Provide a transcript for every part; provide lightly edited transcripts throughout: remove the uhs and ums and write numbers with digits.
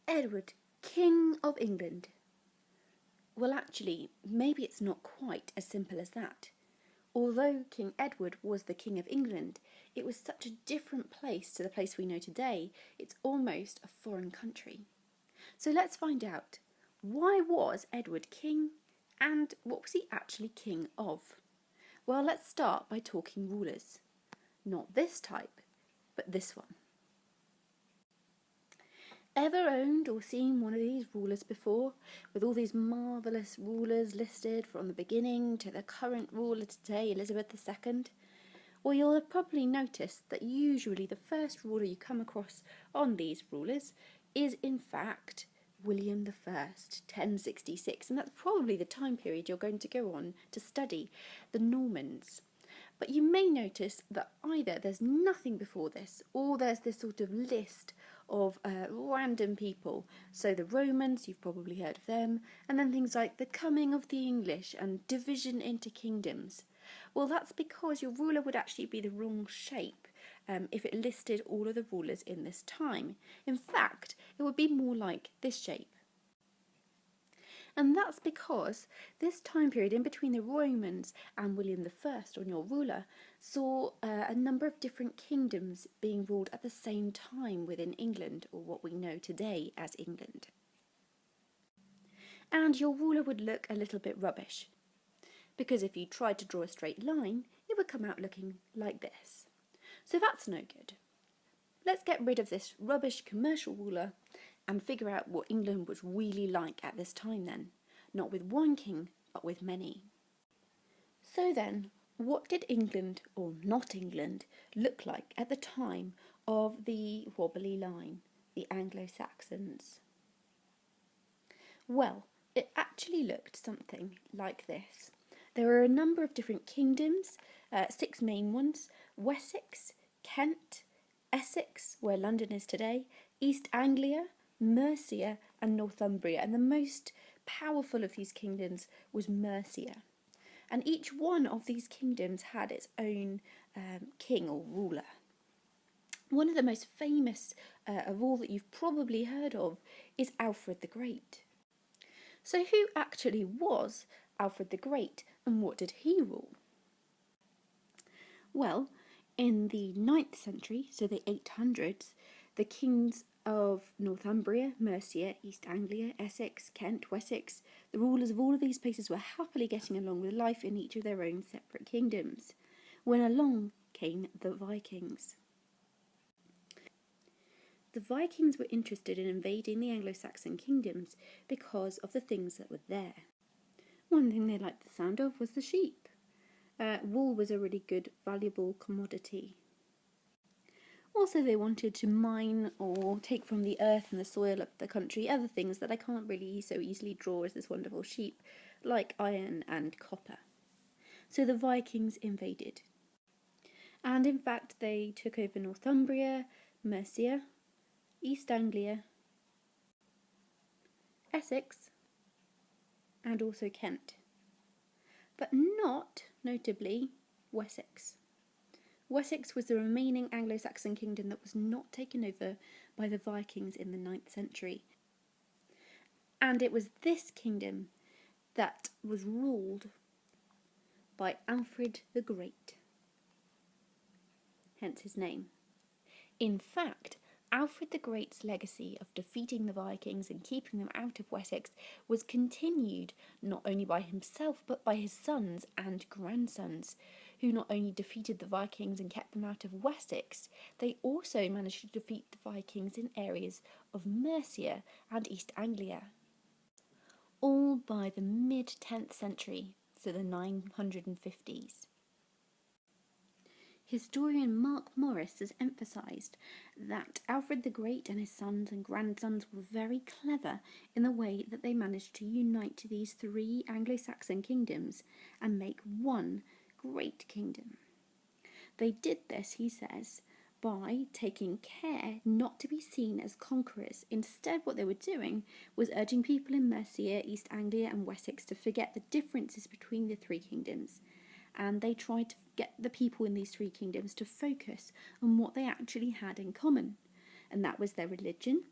Edward, King of England? Well, actually, maybe it's not quite as simple as that. Although King Edward was the King of England, it was such a different place to the place we know today, it's almost a foreign country. So let's find out, why was Edward king, and what was he actually king of? Well, let's start by talking rulers. Not this type, but this one. Ever owned or seen one of these rulers before, with all these marvellous rulers listed from the beginning to the current ruler today, Elizabeth II? Well, you'll have probably noticed that usually the first ruler you come across on these rulers is in fact William I, 1066, and that's probably the time period you're going to go on to study, the Normans. But you may notice that either there's nothing before this, or there's this sort of list of random people. So the Romans, you've probably heard of them, and then things like the coming of the English and division into kingdoms. Well, that's because your ruler would actually be the wrong shape if it listed all of the rulers in this time. In fact, it would be more like this shape. And that's because this time period in between the Romans and William I on your ruler saw a number of different kingdoms being ruled at the same time within England, or what we know today as England. And your ruler would look a little bit rubbish, because if you tried to draw a straight line, it would come out looking like this. So that's no good. Let's get rid of this rubbish commercial ruler and figure out what England was really like at this time then. Not with one king, but with many. So then, what did England, or not England, look like at the time of the wobbly line, the Anglo Saxons? Well, it actually looked something like this. There were a number of different kingdoms, 6 main ones: Wessex, Kent, Essex, where London is today, East Anglia, Mercia and Northumbria, and the most powerful of these kingdoms was Mercia. And each one of these kingdoms had its own king or ruler. One of the most famous of all that you've probably heard of is Alfred the Great. So who actually was Alfred the Great, and what did he rule? Well, in the 9th century, so the 800s, the kings of Northumbria, Mercia, East Anglia, Essex, Kent, Wessex, the rulers of all of these places were happily getting along with life in each of their own separate kingdoms, when along came the Vikings. The Vikings were interested in invading the Anglo-Saxon kingdoms because of the things that were there. One thing they liked the sound of was the sheep. Wool was a really good, valuable commodity. Also, they wanted to mine or take from the earth and the soil of the country other things that I can't really so easily draw as this wonderful sheep, like iron and copper. So the Vikings invaded. And in fact, they took over Northumbria, Mercia, East Anglia, Essex, and also Kent. But not, notably, Wessex. Wessex was the remaining Anglo-Saxon kingdom that was not taken over by the Vikings in the 9th century. And it was this kingdom that was ruled by Alfred the Great, hence his name. In fact, Alfred the Great's legacy of defeating the Vikings and keeping them out of Wessex was continued not only by himself but by his sons and grandsons, who not only defeated the Vikings and kept them out of Wessex, they also managed to defeat the Vikings in areas of Mercia and East Anglia, all by the mid-10th century, so the 950s. Historian Marc has emphasised that Alfred the Great and his sons and grandsons were very clever in the way that they managed to unite these 3 Anglo-Saxon kingdoms and make one great kingdom. They did this, he says, by taking care not to be seen as conquerors. Instead, what they were doing was urging people in Mercia, East Anglia and Wessex to forget the differences between the 3 kingdoms, and they tried to get the people in these 3 kingdoms to focus on what they actually had in common, and that was their religion,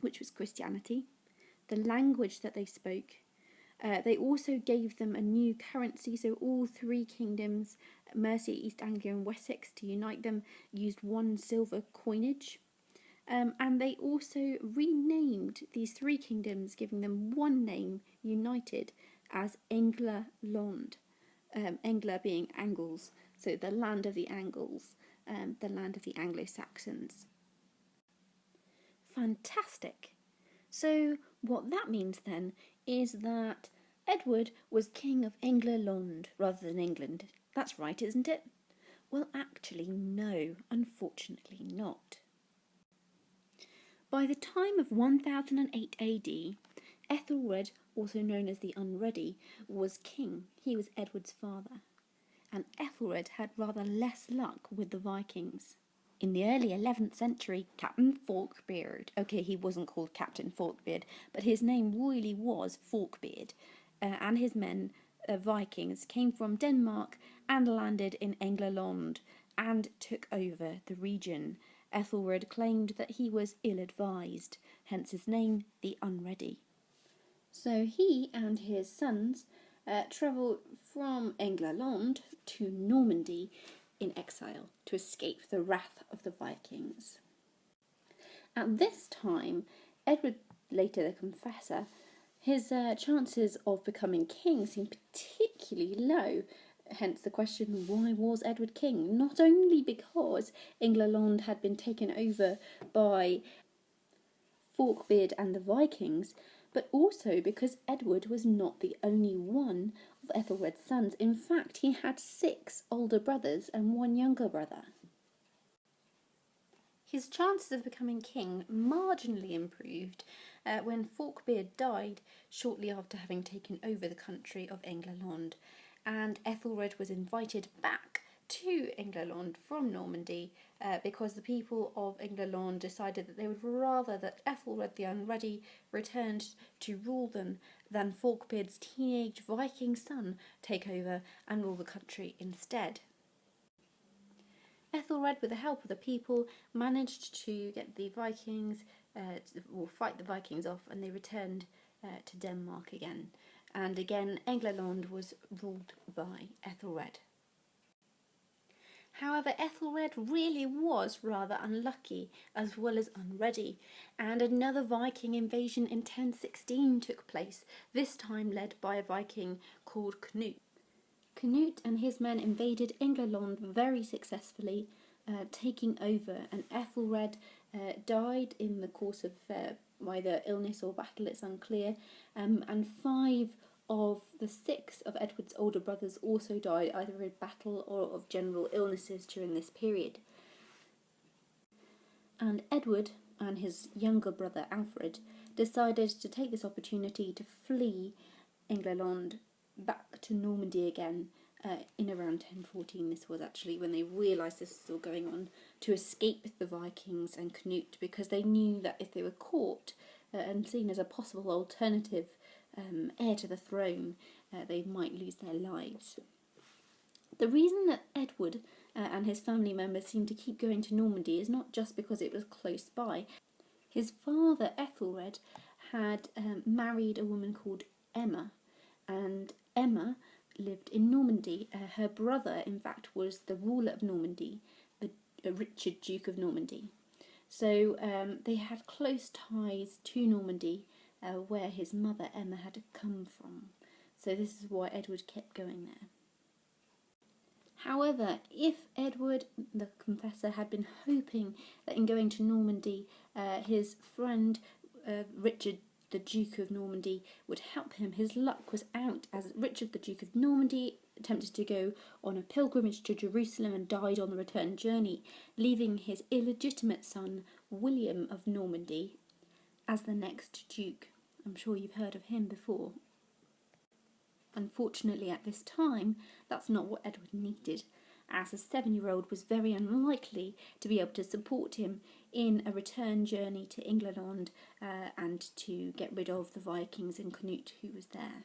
which was Christianity, the language that they spoke. They also gave them a new currency, so all three kingdoms, Mercia, East Anglia and Wessex, to unite them, used one silver coinage. And they also renamed these three kingdoms, giving them one name, united, as England. Engla being Angles, so the land of the Angles, the land of the Anglo Saxons. Fantastic! So what that means then is that Edward was king of England rather than England. That's right, isn't it? Well, actually, no, unfortunately not. By the time of 1008 AD, Ethelred, also known as the Unready, was king. He was Edward's father. And Ethelred had rather less luck with the Vikings. In the early 11th century, Captain Forkbeard, okay, he wasn't called Captain Forkbeard, but his name really was Forkbeard, and his men, Vikings, came from Denmark and landed in England and took over the region. Ethelred claimed that he was ill-advised, hence his name, the Unready. So he and his sons travelled from England to Normandy in exile to escape the wrath of the Vikings. At this time, Edward, later the Confessor, his chances of becoming king seemed particularly low. Hence the question, why was Edward king? Not only because England had been taken over by Forkbeard and the Vikings, but also because Edward was not the only one of Ethelred's sons. In fact, he had 6 older brothers and 1 younger brother. His chances of becoming king marginally improved when Forkbeard died shortly after having taken over the country of England, and Ethelred was invited back to England from Normandy because the people of England decided that they would rather that Ethelred the Unready returned to rule them than Forkbeard's teenage Viking son take over and rule the country instead. Ethelred, with the help of the people, managed to get the Vikings, fight the Vikings off, and they returned to Denmark again. And again, England was ruled by Ethelred. However, Ethelred really was rather unlucky, as well as unready, and another Viking invasion in 1016 took place, this time led by a Viking called Canute. Canute and his men invaded England very successfully, taking over, and Ethelred died in the course of either illness or battle, it's unclear, and 5 of the 6 of Edward's older brothers also died either in battle or of general illnesses during this period. And Edward and his younger brother Alfred decided to take this opportunity to flee England back to Normandy again in around 1014. This was actually when they realised this was all going on, to escape the Vikings and Canute, because they knew that if they were caught and seen as a possible alternative heir to the throne, they might lose their lives. The reason that Edward and his family members seemed to keep going to Normandy is not just because it was close by. His father, Ethelred, had married a woman called Emma, and Emma lived in Normandy. Her brother, in fact, was the ruler of Normandy, the Richard, Duke of Normandy. So they had close ties to Normandy, where his mother Emma had come from. So this is why Edward kept going there. However, if Edward the Confessor had been hoping that in going to Normandy his friend Richard the Duke of Normandy would help him, his luck was out, as Richard the Duke of Normandy attempted to go on a pilgrimage to Jerusalem and died on the return journey, leaving his illegitimate son William of Normandy as the next duke. I'm sure you've heard of him before. Unfortunately, at this time, that's not what Edward needed, as a 7-year-old was very unlikely to be able to support him in a return journey to England and to get rid of the Vikings and Canute who was there.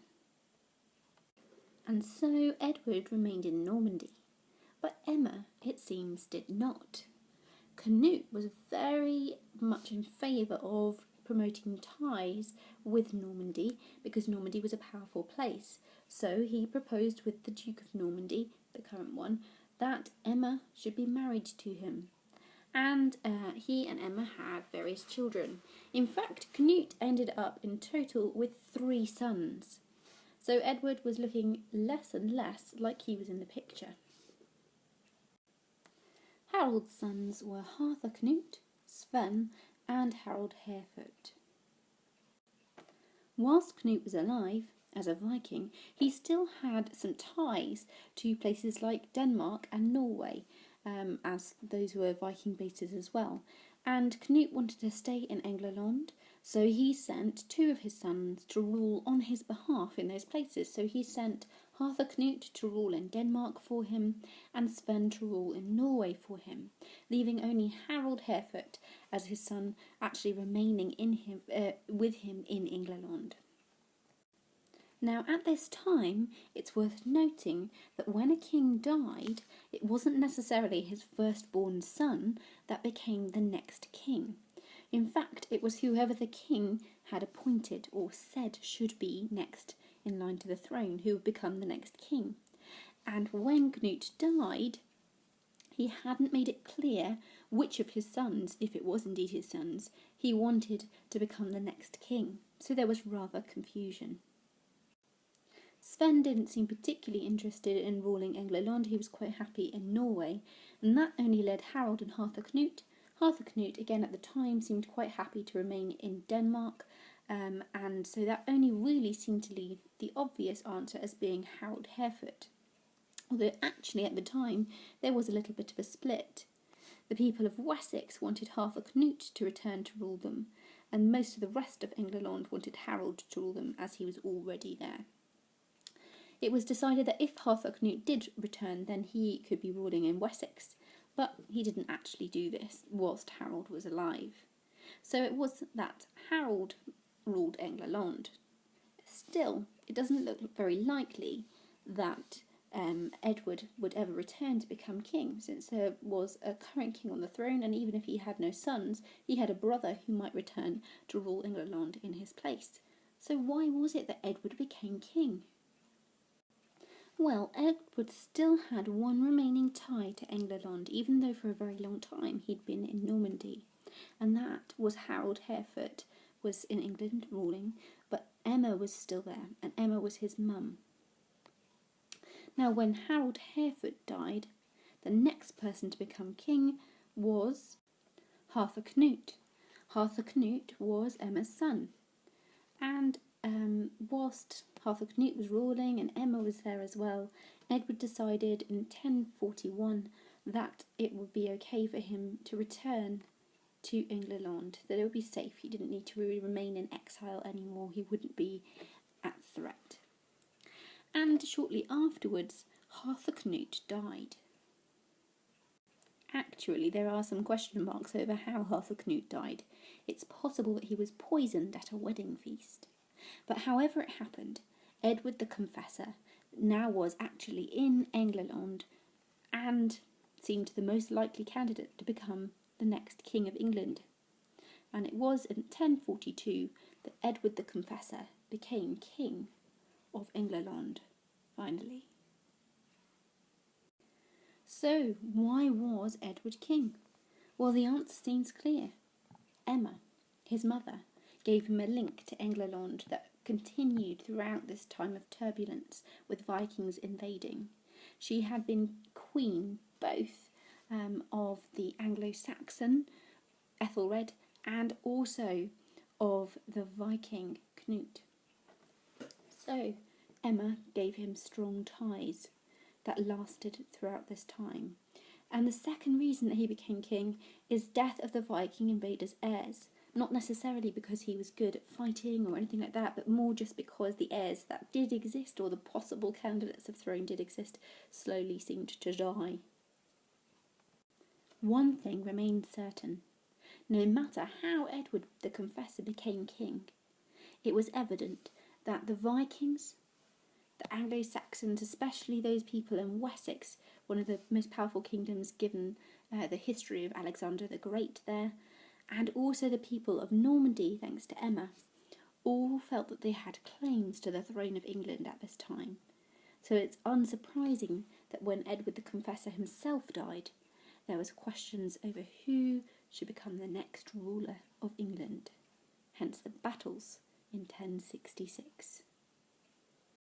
And so Edward remained in Normandy, but Emma, it seems, did not. Canute was very much in favour of promoting ties with Normandy because Normandy was a powerful place. So he proposed with the Duke of Normandy, the current one, that Emma should be married to him. And he and Emma had various children. In fact, Canute ended up in total with 3 sons. So Edward was looking less and less like he was in the picture. Harold's sons were Harthacnut, Sven, and Harold Harefoot. Whilst Canute was alive, as a Viking, he still had some ties to places like Denmark and Norway, as those were Viking bases as well. And Canute wanted to stay in England, so he sent 2 of his sons to rule on his behalf in those places. So he sent Harthacnut to rule in Denmark for him, and Sven to rule in Norway for him, leaving only Harold Harefoot as his son actually remaining with him in England. Now, at this time, it's worth noting that when a king died, it wasn't necessarily his firstborn son that became the next king. In fact, it was whoever the king had appointed or said should be next in line to the throne who would become the next king. And when Canute died, he hadn't made it clear which of his sons, if it was indeed his sons, he wanted to become the next king. So there was rather confusion. Sven didn't seem particularly interested in ruling England. He was quite happy in Norway, and that only led Harold and Harthacnut. Harthacnut, again at the time, seemed quite happy to remain in Denmark, and so that only really seemed to leave the obvious answer as being Harold Harefoot. Although actually at the time there was a little bit of a split. The people of Wessex wanted Harthacnut to return to rule them, and most of the rest of England wanted Harold to rule them as he was already there. It was decided that if Harthacnut did return, then he could be ruling in Wessex, but he didn't actually do this whilst Harold was alive. So it was that Harold ruled England. Still, it doesn't look very likely that Edward would ever return to become king, since there was a current king on the throne, and even if he had no sons, he had a brother who might return to rule England in his place. So why was it that Edward became king? Well, Edward still had one remaining tie to England, even though for a very long time he'd been in Normandy, and that was Harold Harefoot was in England ruling, but Emma was still there, and Emma was his mum. Now, when Harold Harefoot died, the next person to become king was Harthacnut. Harthacnut was Emma's son, and whilst Harthacnut was ruling and Emma was there as well, Edward decided in 1041 that it would be okay for him to return to England, that it would be safe. He didn't need to remain in exile anymore. He wouldn't be at threat. And shortly afterwards, Harthacnut died. Actually, there are some question marks over how Harthacnut died. It's possible that he was poisoned at a wedding feast. But however it happened, Edward the Confessor now was actually in England and seemed the most likely candidate to become the next King of England. And it was in 1042 that Edward the Confessor became King of England, finally. So, why was Edward king? Well, the answer seems clear. Emma, his mother, gave him a link to England that continued throughout this time of turbulence with Vikings invading. She had been queen both of the Anglo Saxon Ethelred and also of the Viking Canute. So Emma gave him strong ties that lasted throughout this time. And the second reason that he became king is death of the Viking invaders' heirs. Not necessarily because he was good at fighting or anything like that, but more just because the heirs that did exist, or the possible candidates of throne did exist, slowly seemed to die. One thing remained certain. No matter how Edward the Confessor became king, it was evident that the Vikings, the Anglo Saxons, especially those people in Wessex, one of the most powerful kingdoms given the history of Alexander the Great there, and also the people of Normandy, thanks to Emma, all felt that they had claims to the throne of England at this time. So it's unsurprising that when Edward the Confessor himself died, there was questions over who should become the next ruler of England, hence the battles in 1066.